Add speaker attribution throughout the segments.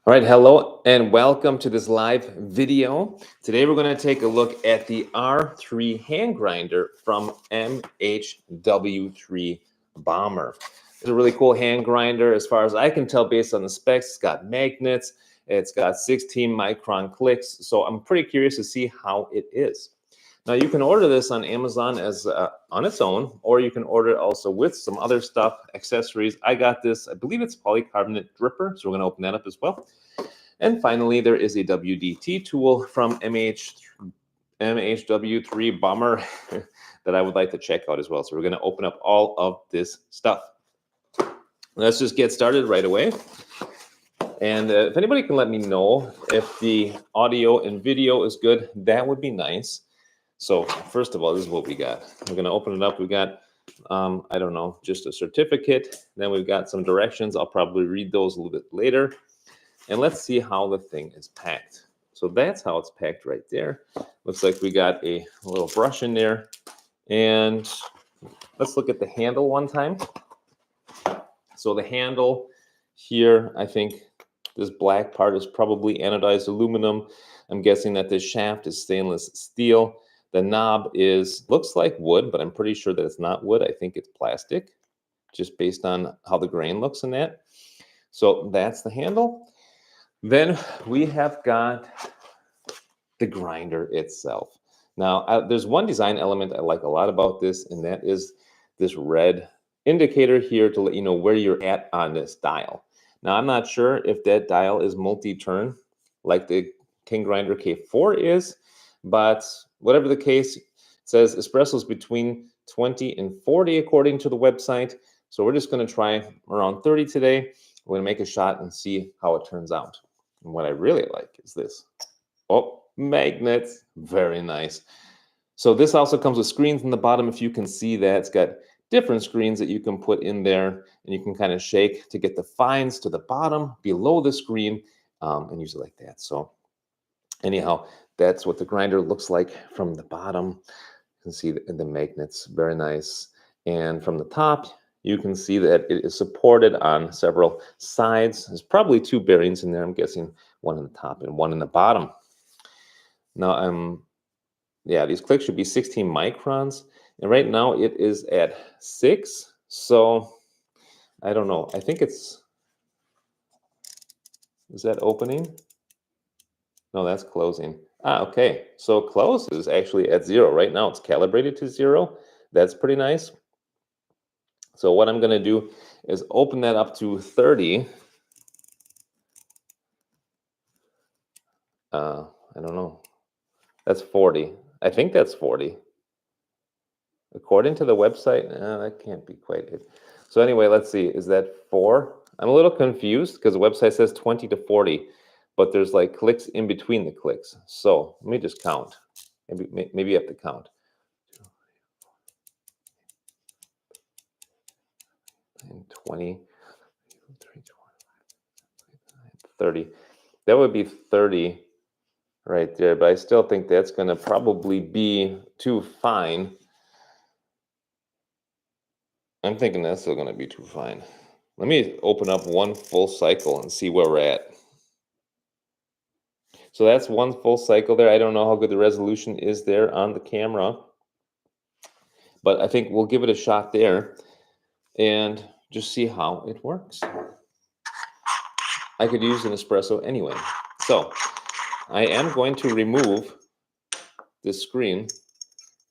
Speaker 1: All right, hello and welcome to this live video. Today we're going to take a look at the R3 hand grinder from MHW3-Bomber. It's a really cool hand grinder as far as I can tell based on the specs. It's got magnets, it's got 16 micron clicks, so I'm pretty curious to see how it is. Now you can order this on Amazon as on its own, or you can order it also with some other stuff, accessories. I got this, I believe it's polycarbonate dripper, so we're going to open that up as well. And finally, there is a WDT tool from MHW3-Bomber that I would like to check out as well. So we're going to open up all of this stuff. Let's just get started right away. And if anybody can let me know if the audio and video is good, that would be nice. So first of all, this is what we got. We're going to open it up. We got, I don't know, just a certificate. Then we've got some directions. I'll probably read those a little bit later. And let's see how the thing is packed. So that's how it's packed right there. Looks like we got a little brush in there. And let's look at the handle one time. So the handle here, I think this black part is probably anodized aluminum. I'm guessing that this shaft is stainless steel. The knob looks like wood, but I'm pretty sure that it's not wood. I think it's plastic, just based on how the grain looks in that. So that's the handle. Then we have got the grinder itself. Now, there's one design element I like a lot about this, and that is this red indicator here to let you know where you're at on this dial. Now, I'm not sure if that dial is multi-turn like the King Grinder K4 is, but whatever the case, it says espressos between 20 and 40 according to the website. So we're just going to try around 30 today. We're going to make a shot and see how it turns out. And what I really like is this. Oh, magnets. Very nice. So this also comes with screens in the bottom. If you can see that, it's got different screens that you can put in there, and you can kind of shake to get the fines to the bottom below the screen and use it like that. So anyhow, that's what the grinder looks like from the bottom. You can see the magnets, very nice. And from the top, you can see that it is supported on several sides. There's probably two bearings in there. I'm guessing one in the top and one in the bottom. Now, yeah, these clicks should be 16 microns. And right now it is at 6. So I don't know. I think is that opening? No, that's closing. Okay. So close is actually at 0. Right now it's calibrated to 0. That's pretty nice. So what I'm going to do is open that up to 30. I don't know. That's 40. I think that's 40. According to the website, that can't be quite it. So anyway, let's see. Is that 4? I'm a little confused because the website says 20 to 40, but there's like clicks in between the clicks. So let me just count. Maybe you have to count. 20, 30. That would be 30 right there, but I still think that's going to probably be too fine. I'm thinking that's still going to be too fine. Let me open up one full cycle and see where we're at. So that's one full cycle there. I don't know how good the resolution is there on the camera, but I think we'll give it a shot there and just see how it works. I could use an espresso anyway. So I am going to remove this screen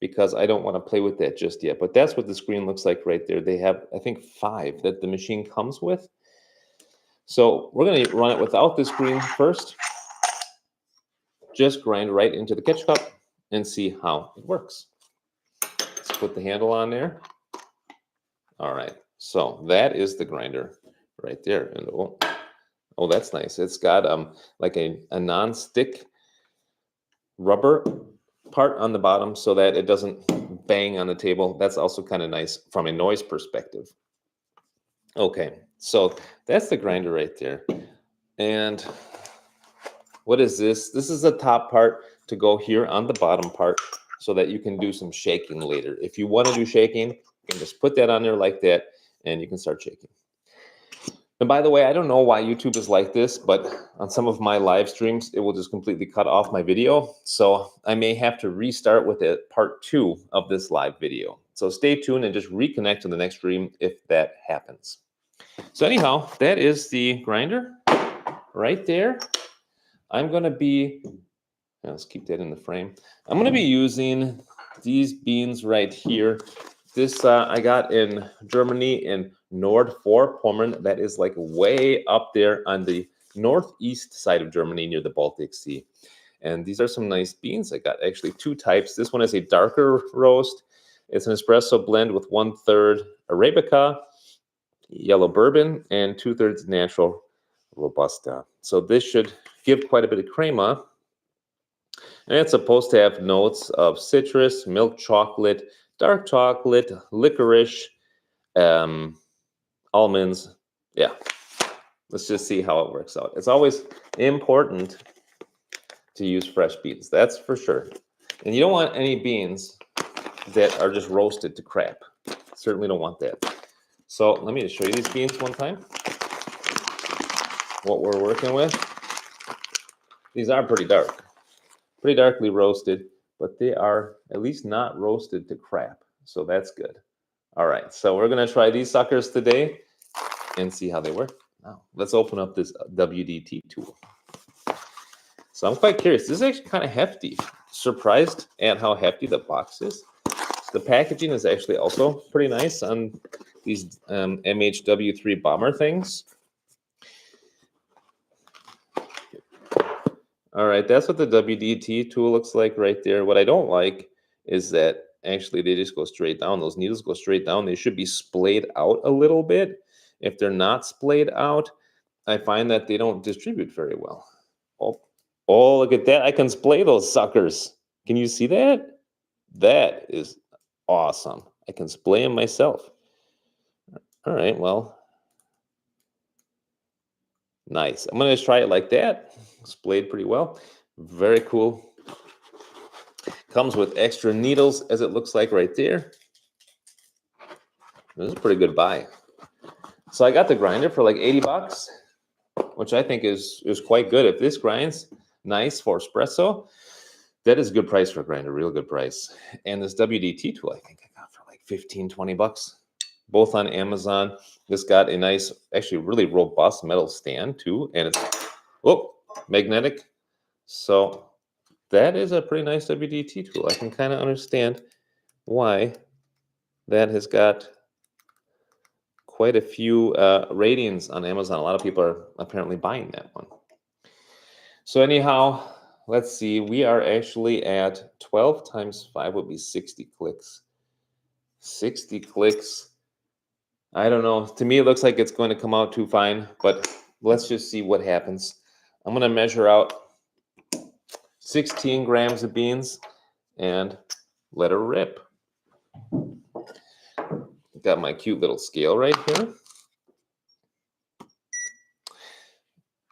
Speaker 1: because I don't want to play with that just yet. But that's what the screen looks like right there. They have, I think, 5 that the machine comes with. So we're going to run it without the screen first. Just grind right into the catch cup and see how it works. Let's put the handle on there. All right. So that is the grinder right there. And oh, that's nice. It's got like a non-stick rubber part on the bottom so that it doesn't bang on the table. That's also kind of nice from a noise perspective. Okay, so that's the grinder right there. And what is this? This is the top part to go here on the bottom part so that you can do some shaking later. If you want to do shaking, you can just put that on there like that and you can start shaking. And by the way, I don't know why YouTube is like this, but on some of my live streams, it will just completely cut off my video. So I may have to restart with it part 2 of this live video. So stay tuned and just reconnect to the next stream if that happens. So anyhow, that is the grinder right there. I'm going to be, let's keep that in the frame. I'm going to be using these beans right here. This I got in Germany in Vorpommern. That is like way up there on the northeast side of Germany near the Baltic Sea. And these are some nice beans. I got actually 2 types. This one is a darker roast. It's an espresso blend with 1/3 Arabica, yellow bourbon, and 2/3 natural robusta. So this should give quite a bit of crema. And it's supposed to have notes of citrus, milk chocolate, dark chocolate, licorice, almonds. Yeah, let's just see how it works out. It's always important to use fresh beans, that's for sure. And you don't want any beans that are just roasted to crap. Certainly don't want that. So let me just show you these beans one time. What we're working with. These are pretty dark. Pretty darkly roasted, but they are at least not roasted to crap. So that's good. All right, so we're gonna try these suckers today and see how they work. Now, let's open up this WDT tool. So I'm quite curious. This is actually kind of hefty. Surprised at how hefty the box is. The packaging is actually also pretty nice on these MHW3-Bomber things. All right, that's what the WDT tool looks like right there. What I don't like is that actually they just go straight down. Those needles go straight down. They should be splayed out a little bit. If they're not splayed out, I find that they don't distribute very well. Oh, look at that. I can splay those suckers. Can you see that? That is awesome. I can splay them myself. All right, well, nice. I'm going to try it like that. Splayed pretty well. Very cool. Comes with extra needles, as it looks like right there. This is a pretty good buy. So I got the grinder for like 80 bucks, which I think is quite good. If this grinds nice for espresso, that is a good price for a grinder, real good price. And this WDT tool, I think I got for like 15, 20 bucks, both on Amazon. This got a nice, actually really robust metal stand too. And it's, magnetic. So that is a pretty nice WDT tool. I can kind of understand why that has got quite a few ratings on Amazon. A lot of people are apparently buying that one. So anyhow, let's see. We are actually at 12 times 5 would be 60 clicks. 60 clicks. I don't know. To me, it looks like it's going to come out too fine, but let's just see what happens. I'm going to measure out 16 grams of beans and let her rip. Got my cute little scale right here.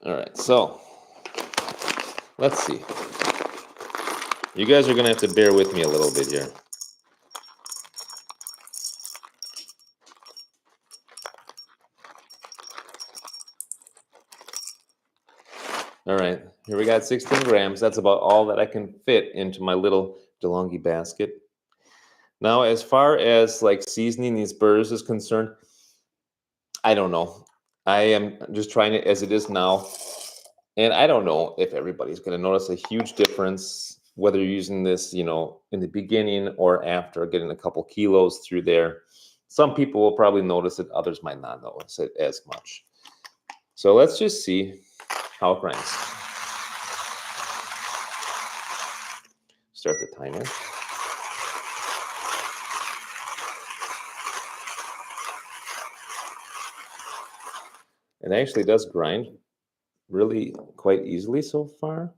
Speaker 1: All right, so let's see. You guys are going to have to bear with me a little bit here. All right, here we got 16 grams. That's about all that I can fit into my little DeLonghi basket. Now, as far as like seasoning these burgers is concerned, I don't know. I am just trying it as it is now. And I don't know if everybody's going to notice a huge difference, whether you're using this, you know, in the beginning or after getting a couple kilos through there. Some people will probably notice it. Others might not notice it as much. So let's just see how it grinds. Start the timer. It actually does grind really quite easily so far.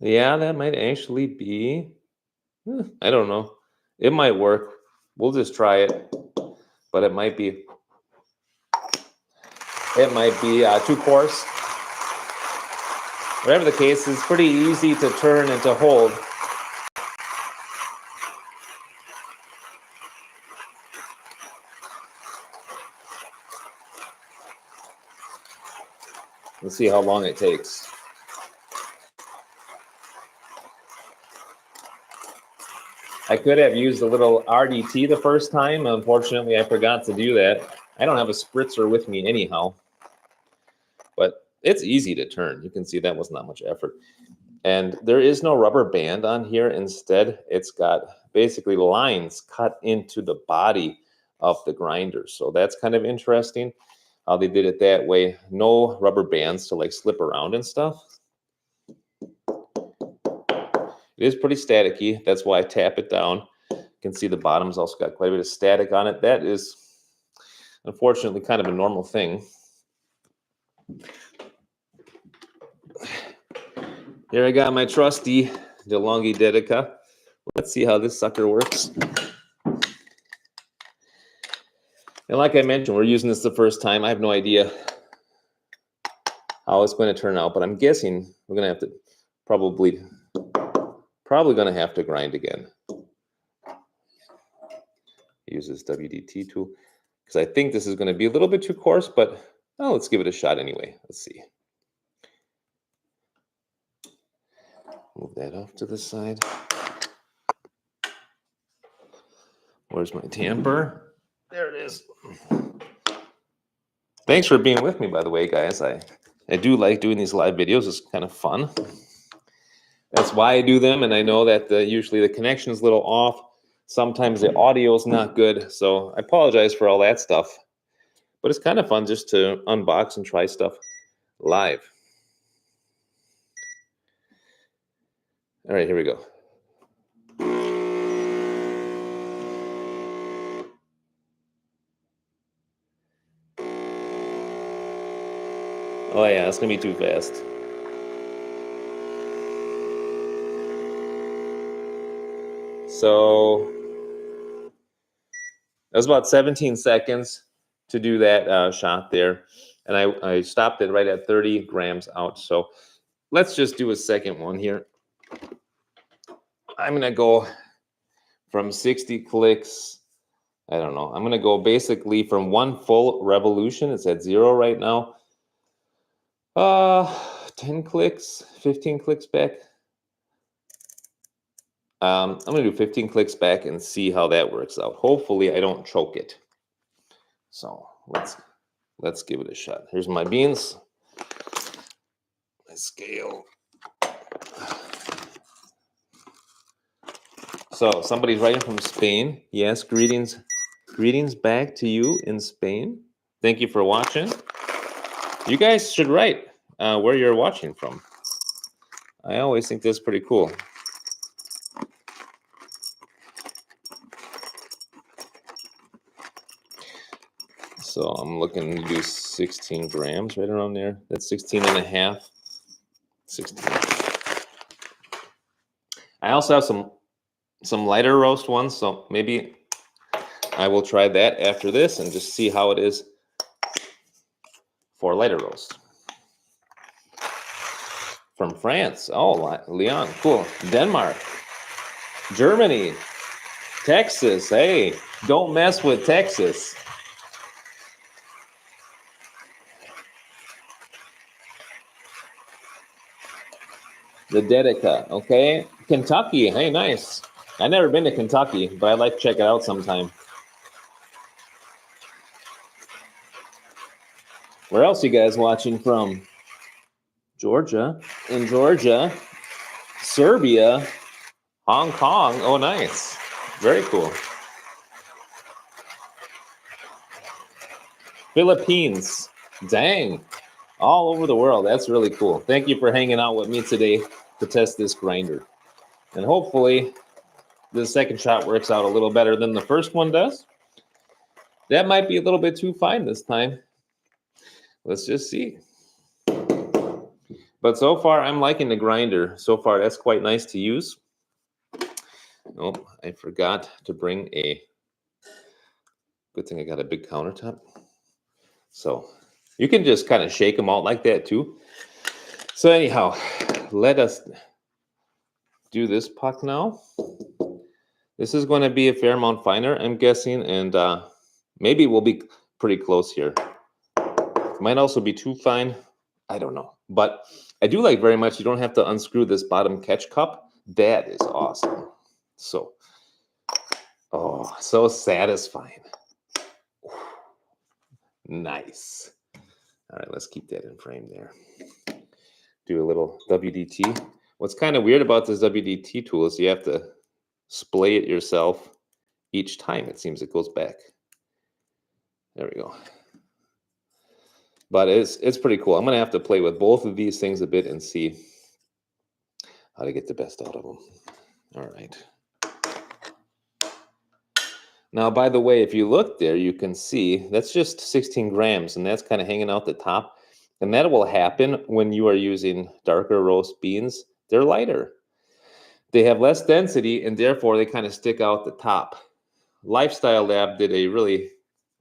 Speaker 1: Yeah, that might actually be, I don't know. It might work. We'll just try it, but it might be too coarse. Whatever the case, it's pretty easy to turn and to hold. Let's see how long it takes. I could have used a little RDT the first time. Unfortunately, I forgot to do that. I don't have a spritzer with me anyhow. But it's easy to turn. You can see that was not much effort. And there is no rubber band on here. Instead, it's got basically lines cut into the body of the grinder. So that's kind of interesting how they did it that way. No rubber bands to like slip around and stuff. It is pretty staticky. That's why I tap it down. You can see the bottom's also got quite a bit of static on it. That is, unfortunately, kind of a normal thing. Here I got my trusty DeLonghi Dedica. Let's see how this sucker works. And like I mentioned, we're using this the first time. I have no idea how it's going to turn out, but I'm guessing we're going to have to probably going to have to grind again. Use this WD-T tool because I think this is going to be a little bit too coarse, but oh, let's give it a shot anyway. Let's see. Move that off to the side. Where's my tamper? There it is. Thanks for being with me, by the way, guys. I do like doing these live videos. It's kind of fun. That's why I do them, and I know that usually the connection is a little off. Sometimes the audio is not good, so I apologize for all that stuff. But it's kind of fun just to unbox and try stuff live. All right, here we go. Oh yeah, it's gonna be too fast. So that was about 17 seconds to do that shot there. And I stopped it right at 30 grams out. So let's just do a second one here. I'm going to go from 60 clicks. I don't know. I'm going to go basically from one full revolution. It's at 0 right now. 10 clicks, 15 clicks back. I'm going to do 15 clicks back and see how that works out. Hopefully I don't choke it. So let's give it a shot. Here's my beans. My scale. So somebody's writing from Spain. Yes, greetings back to you in Spain. Thank you for watching. You guys should write where you're watching from. I always think that's pretty cool. So I'm looking to do 16 grams right around there. That's 16 and a half. 16. I also have some lighter roast ones, so maybe I will try that after this and just see how it is for lighter roast. From France. Oh, Lyon. Cool. Denmark. Germany. Texas. Hey, don't mess with Texas. The Dedica, okay. Kentucky, hey, nice. I've never been to Kentucky, but I'd like to check it out sometime. Where else you guys watching from? Georgia. In Georgia. Serbia. Hong Kong. Oh, nice. Very cool. Philippines. Dang. All over the world. That's really cool. Thank you for hanging out with me today to test this grinder. And hopefully the second shot works out a little better than the first one does. That might be a little bit too fine this time. Let's just see. But so far, I'm liking the grinder. So far, that's quite nice to use. Nope, I forgot to bring a... Good thing I got a big countertop. So you can just kind of shake them out like that too. So anyhow, let us do this puck now. This is going to be a fair amount finer, I'm guessing, and maybe we'll be pretty close here. Might also be too fine. I don't know. But I do like very much, you don't have to unscrew this bottom catch cup. That is awesome. So, oh, so satisfying. Nice. All right, let's keep that in frame there. Do a little WDT. What's kind of weird about this WDT tool is you have to splay it yourself each time. It seems it goes back. There we go. But it's pretty cool. I'm going to have to play with both of these things a bit and see how to get the best out of them. All right. Now, by the way, if you look there, you can see that's just 16 grams, and that's kind of hanging out the top. And that will happen when you are using darker roast beans. They're lighter. They have less density, and therefore they kind of stick out the top. Lifestyle Lab did a really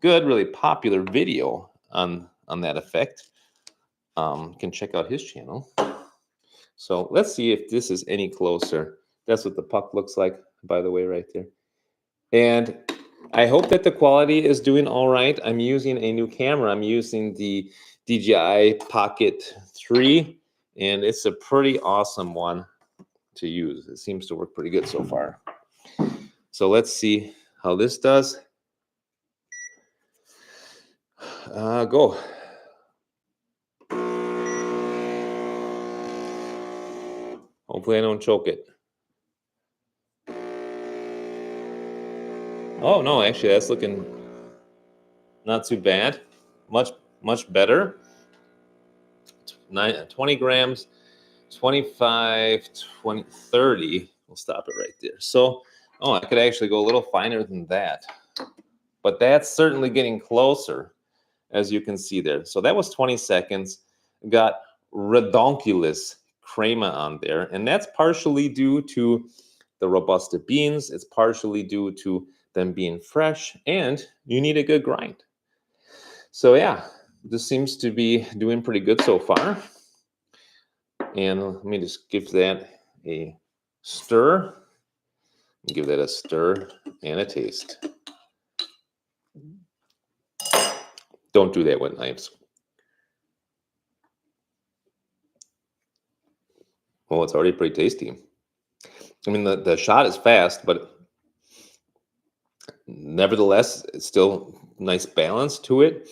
Speaker 1: good, really popular video on that effect. You can check out his channel. So let's see if this is any closer. That's what the puck looks like, by the way, right there. And I hope that the quality is doing all right. I'm using a new camera. I'm using the DJI Pocket 3, and it's a pretty awesome one to use. It seems to work pretty good so far. So let's see how this does. Go. Hopefully I don't choke it. Oh, no, actually, that's looking not too bad. Much better. 20 grams, 25, 20, 30. We'll stop it right there. So, oh, I could actually go a little finer than that. But that's certainly getting closer, as you can see there. So that was 20 seconds. Got redonkulous crema on there. And that's partially due to the robusta beans. It's partially due to them being fresh. And you need a good grind. So yeah, this seems to be doing pretty good so far. And let me just give that a stir. Give that a stir and a taste. Don't do that with knives. Well, it's already pretty tasty. I mean, the shot is fast, but nevertheless, it's still nice balance to it.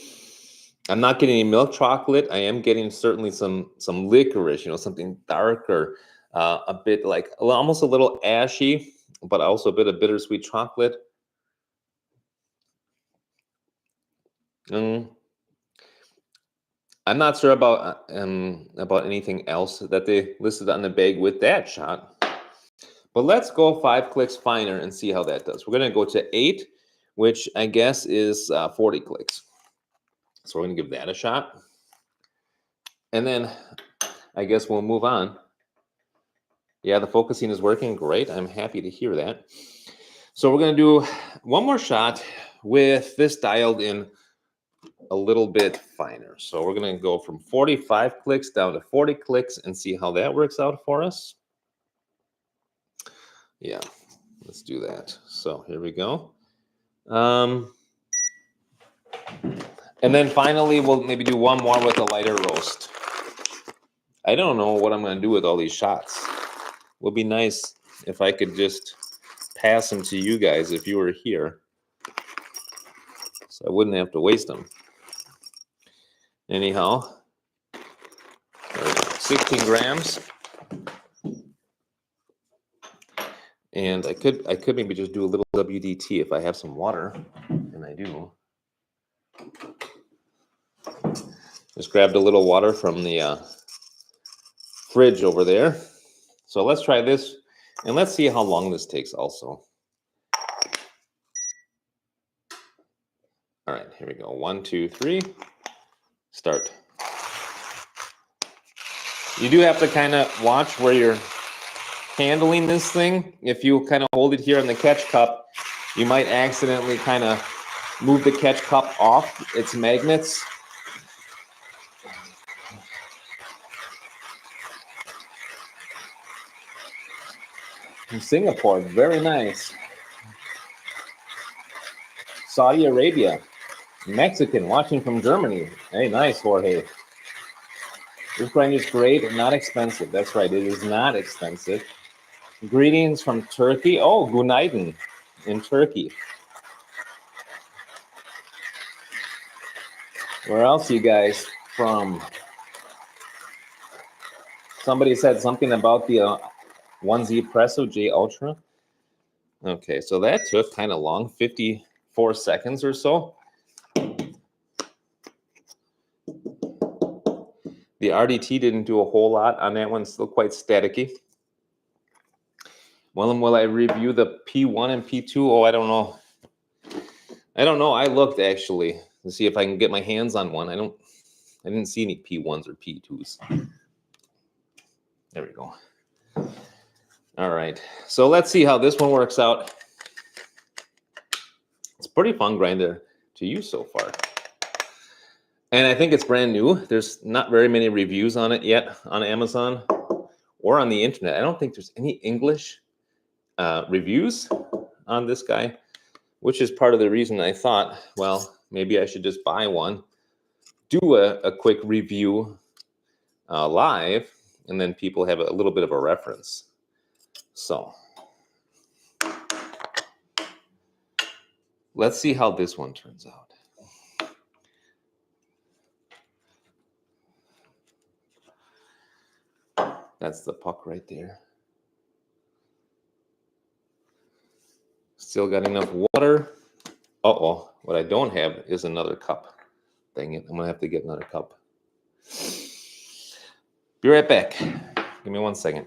Speaker 1: I'm not getting any milk chocolate. I am getting certainly some licorice, something darker, a bit like almost a little ashy, but also a bit of bittersweet chocolate. I'm not sure about anything else that they listed on the bag with that shot. But let's go 5 clicks finer and see how that does. We're going to go to 8, which I guess is 40 clicks. So we're going to give that a shot. And then I guess we'll move on. Yeah, the focusing is working great. I'm happy to hear that. So we're going to do one more shot with this dialed in a little bit finer. So we're going to go from 45 clicks down to 40 clicks and see how that works out for us. Yeah, let's do that. So here we go. And then finally, we'll maybe do one more with a lighter roast. I don't know what I'm going to do with all these shots. It would be nice if I could just pass them to you guys if you were here, so I wouldn't have to waste them. Anyhow, 16 grams. And I could maybe just do a little WDT if I have some water, and I do. Just grabbed a little water from the fridge over there. So let's try this, and let's see how long this takes also. All right, here we go. 1, 2, 3. Start. You do have to kind of watch where you're handling this thing. If you kind of hold it here in the catch cup, you might accidentally kind of move the catch cup off its magnets. From Singapore, very nice. Saudi Arabia, Mexican, watching from Germany. Hey, nice, Jorge. This grinder is great and not expensive. That's right, it is not expensive. Greetings from Turkey. Oh, Günaydın in Turkey. Where else you guys from? Somebody said something about the 1Z Espresso J Ultra. Okay, so that took kind of long, 54 seconds or so. The RDT didn't do a whole lot on that one, still quite staticky. Well, will I review the P1 and P2? Oh, I don't know. I looked actually to see if I can get my hands on one. I didn't see any P1s or P2s. There we go. All right, so let's see how this one works out. It's a pretty fun grinder to use so far. And I think it's brand new. There's not very many reviews on it yet on Amazon or on the internet. I don't think there's any English reviews on this guy, which is part of the reason I thought, well, maybe I should just buy one, do a quick review live, and then people have a little bit of a reference. So let's see how this one turns out. That's the puck right there. Still got enough water. Uh-oh, what I don't have is another cup. Dang it, I'm gonna have to get another cup. Be right back. Give me 1 second.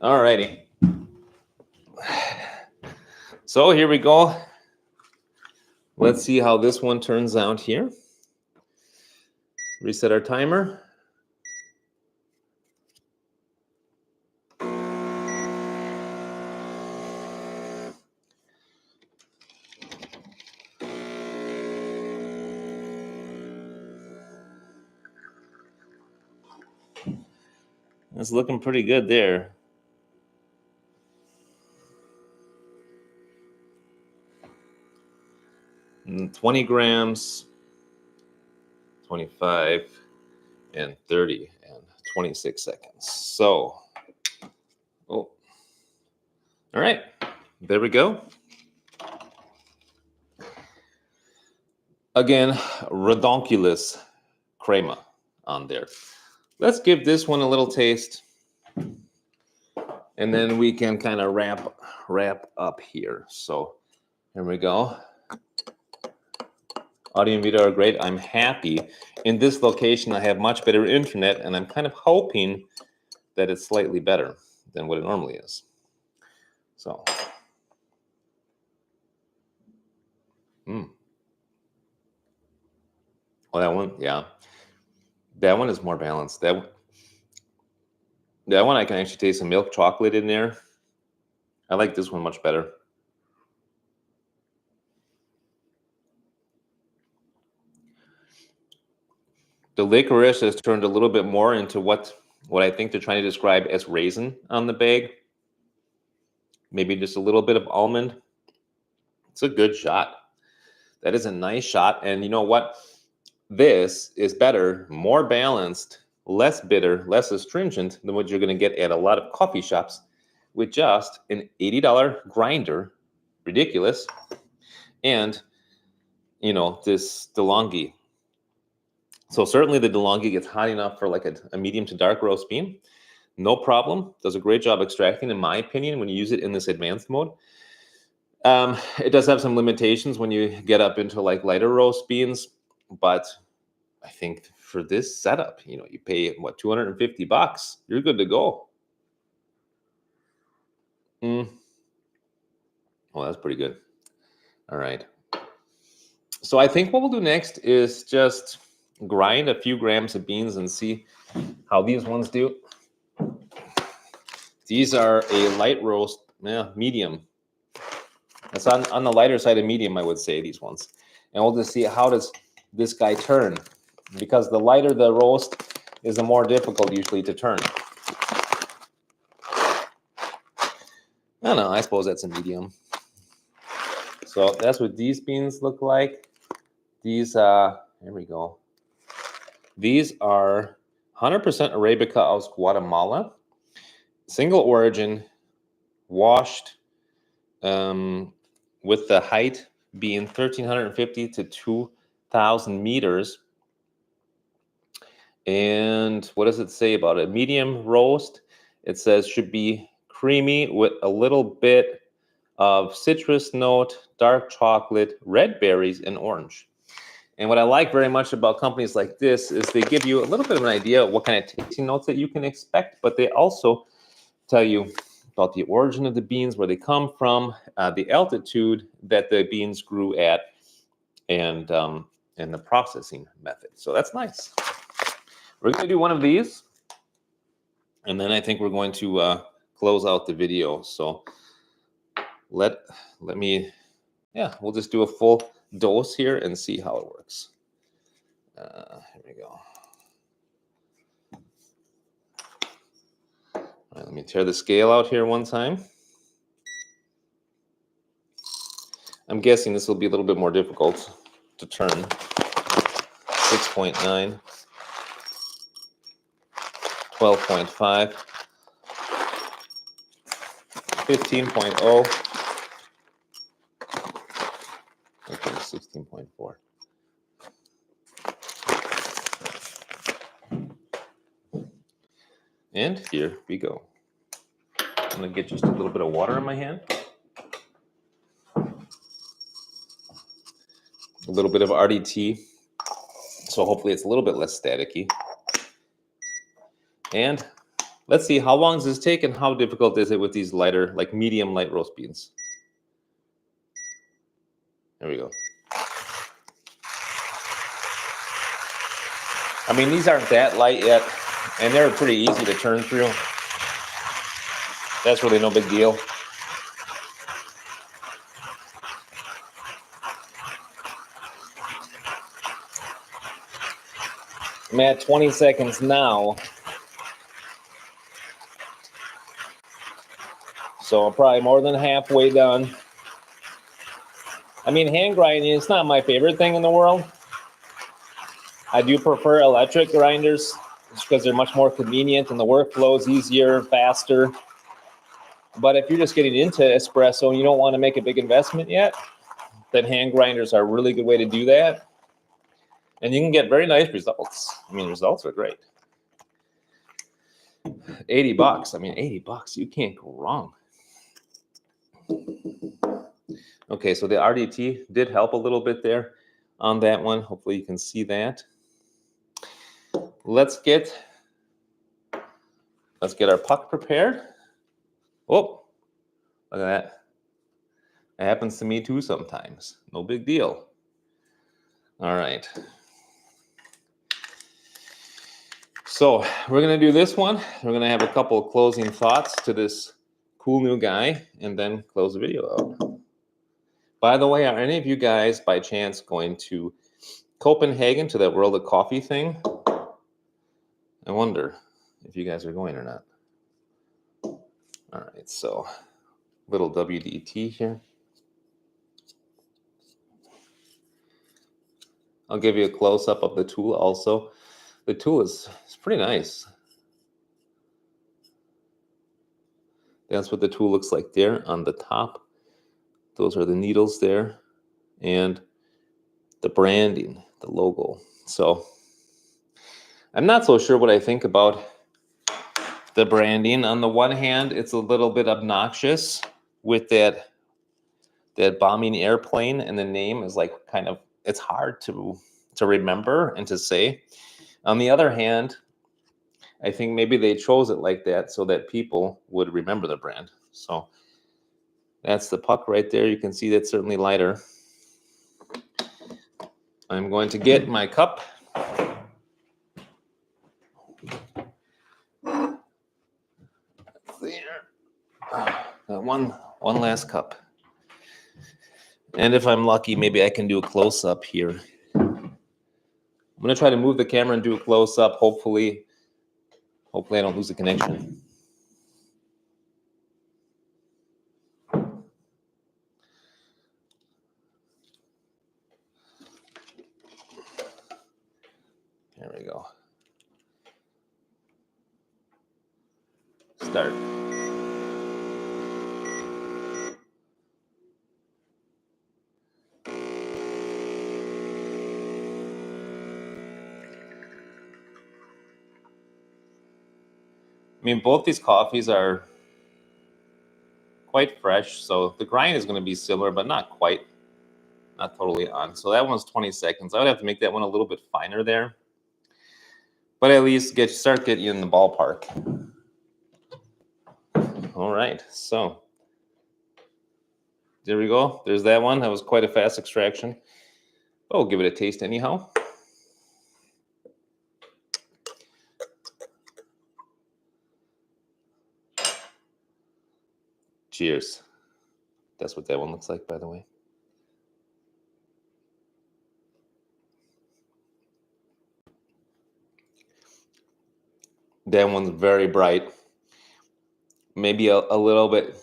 Speaker 1: All righty. So here we go. Let's see how this one turns out here. Reset our timer. It's looking pretty good there. And 20 grams, 25, and 30, and 26 seconds. So, all right, there we go. Again, redonkulous crema on there. Let's give this one a little taste, and then we can kind of wrap up here. So here we go. Audio and video are great. I'm happy. In this location, I have much better internet, and I'm kind of hoping that it's slightly better than what it normally is. So, oh, that one, yeah. That one is more balanced. That one I can actually taste some milk chocolate in there. I like this one much better. The licorice has turned a little bit more into what I think they're trying to describe as raisin on the bag. Maybe just a little bit of almond. It's a good shot. That is a nice shot. And you know what? This is better, more balanced, less bitter, less astringent than what you're going to get at a lot of coffee shops with just an $80 grinder. Ridiculous. And, you know, this DeLonghi. So certainly the DeLonghi gets hot enough for like a medium to dark roast bean. No problem. Does a great job extracting, in my opinion, when you use it in this advanced mode. It does have some limitations when you get up into like lighter roast beans, but I think for this setup, you know, you pay what, $250, you're good to go. Well, that's pretty good. All right. So I think what we'll do next is just grind a few grams of beans and see how these ones do. These are a light roast, medium. That's on the lighter side of medium, I would say, these ones. And we'll just see how does this guy turn. Because the lighter the roast is, the more difficult usually to turn. I don't know, I suppose that's a medium. So that's what these beans look like. These, here we go. These are 100% Arabica aus Guatemala, single origin, washed, with the height being 1,350 to 2,000 meters. And what does it say about it? Medium roast. It says should be creamy with a little bit of citrus note, dark chocolate, red berries, and orange. And what I like very much about companies like this is they give you a little bit of an idea of what kind of tasting notes that you can expect, but they also tell you about the origin of the beans, where they come from, the altitude that the beans grew at, and the processing method. So that's nice. We're going to do one of these, and then I think we're going to close out the video. So let me, yeah, we'll just do a full dose here and see how it works. Here we go. All right, let me tear the scale out here one time. I'm guessing this will be a little bit more difficult to turn. 6.9, 12.5, 15.0, okay, 16.4. And here we go. I'm going to get just a little bit of water in my hand. A little bit of RDT, so hopefully it's a little bit less staticky. And let's see, how long does this take and how difficult is it with these lighter, like medium light roast beans? There we go. I mean, these aren't that light yet, and they're pretty easy to turn through. That's really no big deal. I'm at 20 seconds now. So I'm probably more than halfway done. I mean, hand grinding is not my favorite thing in the world. I do prefer electric grinders just because they're much more convenient and the workflow is easier, faster. But if you're just getting into espresso and you don't want to make a big investment yet, then hand grinders are a really good way to do that. And you can get very nice results. I mean, results are great. 80 bucks. I mean, 80 bucks. You can't go wrong. Okay, so the RDT did help a little bit there on that one. Hopefully you can see that. Let's get our puck prepared. Oh, look at that. It happens to me too sometimes. No big deal. All right. So we're going to do this one. We're going to have a couple of closing thoughts to this cool new guy and then close the video out. By the way, are any of you guys by chance going to Copenhagen to that World of Coffee thing? I wonder if you guys are going or not. All right, so little WDT here. I'll give you a close-up of the tool also. The tool is pretty nice. That's what the tool looks like there on the top. Those are the needles there. And the branding, the logo. So I'm not so sure what I think about the branding. On the one hand, it's a little bit obnoxious with that bombing airplane, and the name is like kind of, it's hard to remember and to say. On the other hand, I think maybe they chose it like that so that people would remember the brand. So that's the puck right there. You can see that's certainly lighter. I'm going to get my cup. There. One last cup. And if I'm lucky, maybe I can do a close-up here. I'm going to try to move the camera and do a close-up. Hopefully I don't lose the connection. we go. Start. I mean, both these coffees are quite fresh, so the grind is going to be similar, but not quite, not totally on. So that one's 20 seconds. I would have to make that one a little bit finer there, but at least start getting you in the ballpark. All right, so there we go. There's that one. That was quite a fast extraction. Oh, give it a taste anyhow. Cheers. That's what that one looks like, by the way. That one's very bright. Maybe a little bit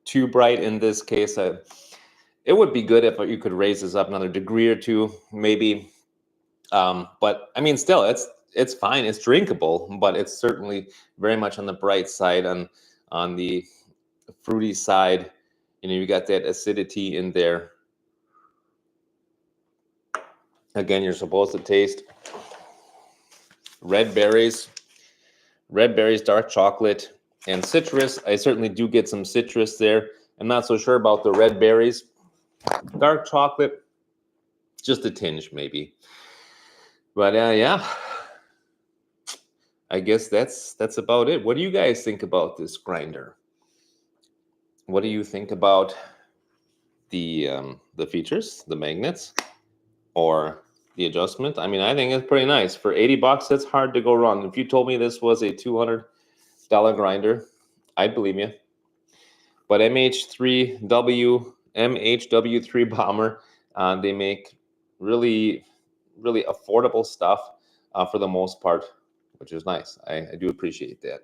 Speaker 1: too bright in this case. It would be good if you could raise this up another degree or two, maybe. But I mean, still, it's fine. It's drinkable, but it's certainly very much on the bright side, on the fruity side. You know, you got that acidity in there. Again, you're supposed to taste red berries, dark chocolate, and citrus. I certainly do get some citrus there. I'm not so sure about the red berries. Dark chocolate, just a tinge maybe. But yeah, I guess that's about it. What do you guys think about this grinder? What do you think about the features, the magnets, or the adjustment? I mean, I think it's pretty nice. For 80 bucks, that's hard to go wrong. If you told me this was a $200 grinder, I'd believe you. But MHW3-Bomber, they make really, really affordable stuff for the most part, which is nice. I do appreciate that.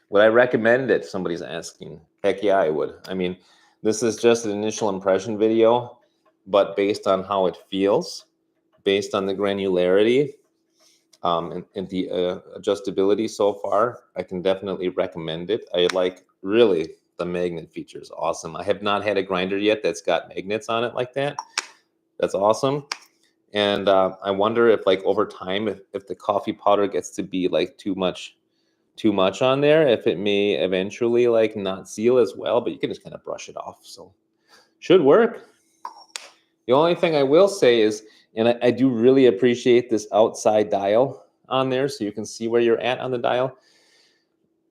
Speaker 1: Would I recommend it? Somebody's asking. Heck yeah, I would. I mean, this is just an initial impression video, but based on how it feels, based on the granularity, and the adjustability so far, I can definitely recommend it. I like really the magnet feature is awesome. I have not had a grinder yet that's got magnets on it like that. That's awesome. And I wonder if like over time, if the coffee powder gets to be like too much on there, if it may eventually like not seal as well, but you can just kind of brush it off. So should work. The only thing I will say is, and I do really appreciate this outside dial on there so you can see where you're at on the dial.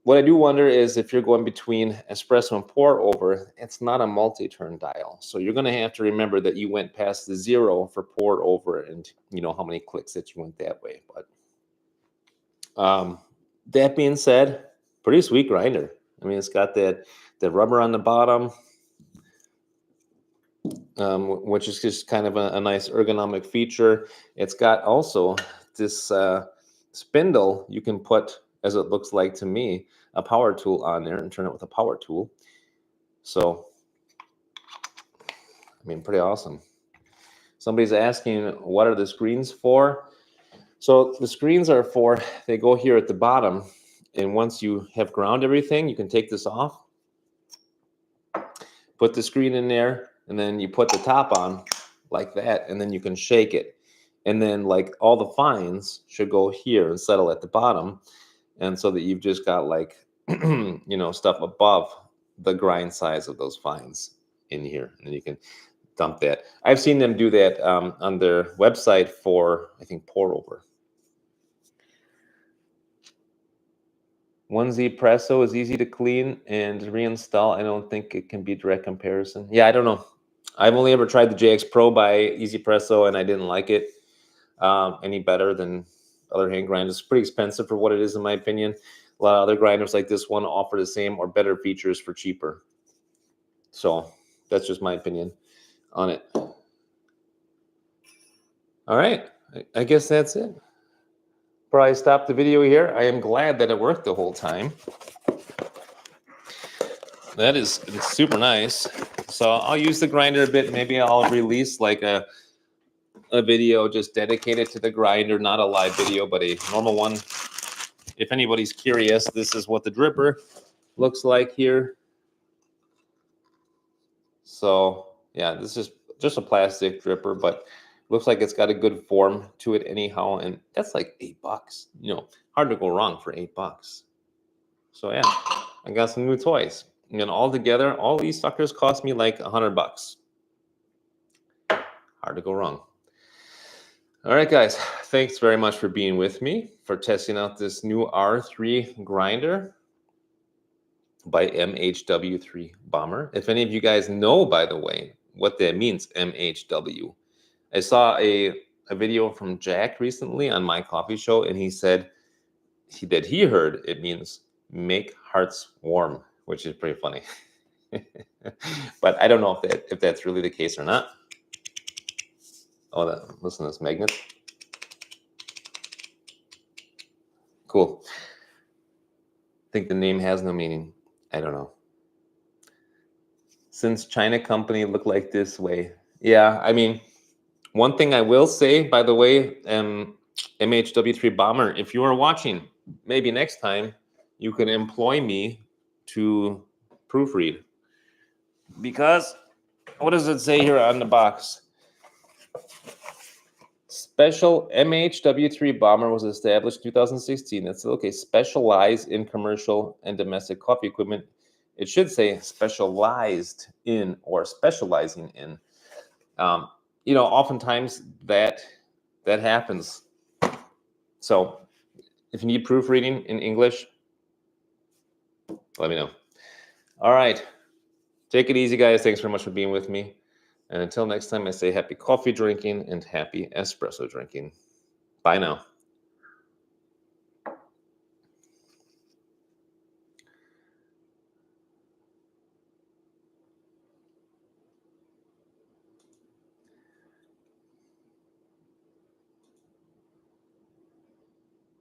Speaker 1: What I do wonder is if you're going between espresso and pour over, it's not a multi-turn dial. So you're going to have to remember that you went past the 0 for pour over and you know how many clicks that you went that way. But that being said, pretty sweet grinder. I mean, it's got that rubber on the bottom, which is just kind of a nice ergonomic feature. It's got also this spindle you can put, as it looks like to me, a power tool on there and turn it with a power tool. So, I mean, pretty awesome. Somebody's asking, what are the screens for? So the screens are for, they go here at the bottom, and once you have ground everything, you can take this off, put the screen in there, and then you put the top on like that, and then you can shake it. And then like all the fines should go here and settle at the bottom. And so that you've just got like, you know, stuff above the grind size of those fines in here. And you can dump that. I've seen them do that on their website for, I think, pour over. 1Z Presso is easy to clean and reinstall. I don't think it can be direct comparison. Yeah, I don't know. I've only ever tried the JX Pro by Easy Presso, and I didn't like it any better than other hand grinders. It's pretty expensive for what it is, in my opinion. A lot of other grinders like this one offer the same or better features for cheaper. So that's just my opinion on it. All right, I guess that's it. Probably stop the video here. I am glad that it worked the whole time. It's super nice. So I'll use the grinder a bit. Maybe I'll release like a a video just dedicated to the grinder, not a live video, but a normal one. If anybody's curious, this is what the dripper looks like here. So yeah, this is just a plastic dripper, but looks like it's got a good form to it anyhow. And that's like $8. You know, hard to go wrong for $8. So yeah, I got some new toys. And all together, all these suckers cost me like $100. Hard to go wrong. All right, guys, thanks very much for being with me, for testing out this new R3 grinder by MHW3-Bomber. If any of you guys know, by the way, what that means, MHW. I saw a video from Jack recently on my coffee show, and he said that he heard it means make hearts warm, which is pretty funny. But I don't know if that's really the case or not. Oh, listen to this magnet. Cool. I think the name has no meaning. I don't know. Since China company look like this way. Yeah, I mean, one thing I will say, by the way, MHW3-Bomber, if you are watching, maybe next time you can employ me to proofread. Because what does it say here on the box? Special MHW3-Bomber was established in 2016. That's okay. Specialized in commercial and domestic coffee equipment. It should say specialized in or specializing in. You know, oftentimes that happens. So if you need proofreading in English, let me know. All right. Take it easy, guys. Thanks very much for being with me. And until next time, I say happy coffee drinking and happy espresso drinking. Bye now.